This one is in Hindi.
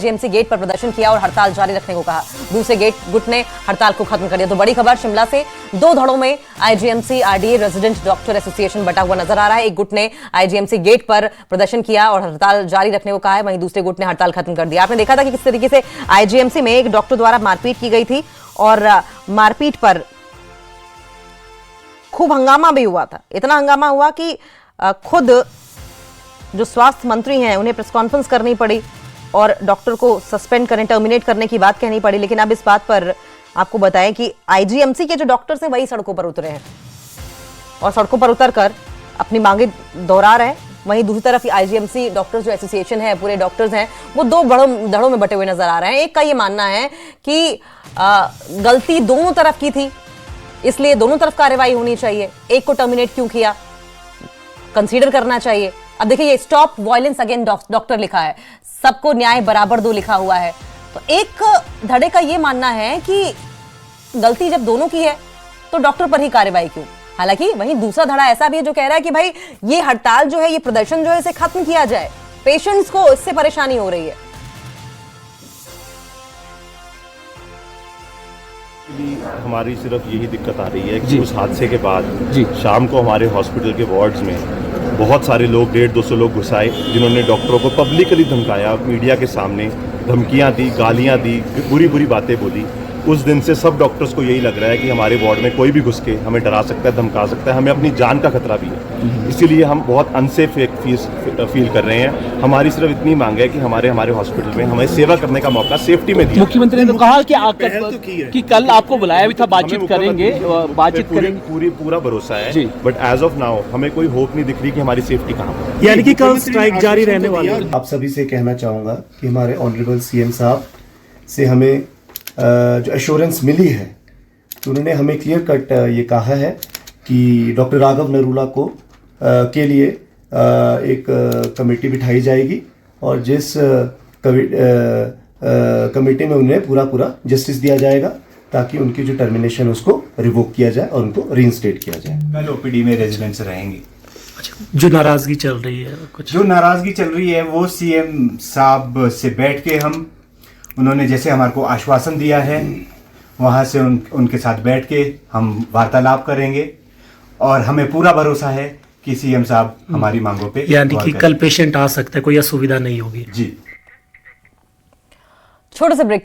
आईजीएमसी गेट पर प्रदर्शन किया और हड़ताल जारी रखने को कहा। दूसरे गुट ने हड़ताल को खत्म कर दिया। तो बड़ी खबर शिमला से, दो धड़ों में IGMC RDA resident doctor association बटा हुआ नजर आ रहा है। एक गुट ने आईजीएमसी गेट पर प्रदर्शन किया और हड़ताल जारी रखने को कहा है, वहीं दूसरे गुट ने हड़ताल खत्म कर दिया। आपने देखा था कि किस तरीके से आईजीएमसी में एक डॉक्टर द्वारा मारपीट की गई थी और मारपीट पर खूब हंगामा भी हुआ था। इतना हंगामा हुआ कि खुद जो स्वास्थ्य मंत्री हैं उन्हें प्रेस कॉन्फ्रेंस करनी पड़ी और डॉक्टर को सस्पेंड करने, टर्मिनेट करने की बात कहनी पड़ी। लेकिन अब इस बात पर आपको बताएं कि आईजीएमसी के जो डॉक्टर्स हैं वही सड़कों पर उतरे हैं और सड़कों पर उतरकर अपनी मांगे दोहरा रहे हैं। वहीं दूसरी तरफ आईजीएमसी डॉक्टर्स जो एसोसिएशन है, पूरे डॉक्टर्स हैं, वो दो धड़ों में बटे हुए नजर आ रहे हैं। एक का ये मानना है कि गलती दोनों तरफ की थी, इसलिए दोनों तरफ कार्रवाई होनी चाहिए। एक को टर्मिनेट क्यों किया, कंसीडर करना चाहिए। अब देखिए, ये स्टॉप वायलेंस अगेंस्ट डॉक्टर लिखा है, सबको न्याय बराबर दो लिखा हुआ है। तो एक धड़े का ये मानना है कि गलती जब दोनों की है तो डॉक्टर पर ही कार्रवाई क्यों। हालांकि वहीं दूसरा धड़ा ऐसा भी है जो कह रहा है कि भाई ये हड़ताल जो है, ये प्रदर्शन जो है, इसे खत्म किया जाए, पेशेंट्स को इससे परेशानी हो रही है। हमारी सिर्फ यही दिक्कत आ रही है कि उस हादसे के बाद शाम को हमारे हॉस्पिटल के वार्ड्स में बहुत सारे लोग, 150-200 लोग घुस आए, जिन्होंने डॉक्टरों को पब्लिकली धमकाया, मीडिया के सामने धमकियां दी, गालियां दी, बुरी बुरी बातें बोली। उस दिन से सब डॉक्टर्स को यही लग रहा है कि हमारे वार्ड में कोई भी घुस के हमें डरा सकता है, धमका सकता है, हमें अपनी जान का खतरा भी है। इसीलिए हम बहुत अनसेफ फील कर रहे हैं। हमारी सिर्फ इतनी मांग है कि हमारे हॉस्पिटल में हमें सेवा करने का मौका सेफ्टी में दिया। मुख्यमंत्री ने तो कहा कि कल आपको बुलाया भी था, बातचीत करेंगे। पूरा भरोसा है, बट एज ऑफ नाउ हमें कोई होप नहीं दिख रही कि हमारी सेफ्टी कहाँ पर। यानी कि कल स्ट्राइक जारी रहने वाली है। आप सभी से कहना चाहूँगा कि हमारे ऑनरेबल सीएम साहब से हमें जो एश्योरेंस मिली है, तो उन्होंने हमें क्लियर कट ये कहा है कि डॉक्टर राघव नरूला को के लिए एक कमेटी बिठाई जाएगी और जिस कमेटी में उन्हें पूरा जस्टिस दिया जाएगा ताकि उनकी जो टर्मिनेशन उसको रिवोक किया जाए और उनको रीइंस्टेट किया जाए। कल ओपीडी में रेजिडेंट्स रहेंगे। जो नाराजगी चल रही है, जो नाराजगी चल रही है वो सीएम साहब से बैठ के उन्होंने जैसे हमारे को आश्वासन दिया है, वहाँ से उनके साथ बैठ के हम वार्तालाप करेंगे और हमें पूरा भरोसा है कि सीएम साहब हमारी मांगों पे, यानी कि कल पेशेंट आ सकते हैं, कोई असुविधा नहीं होगी। जी। छोटे से ब्रेक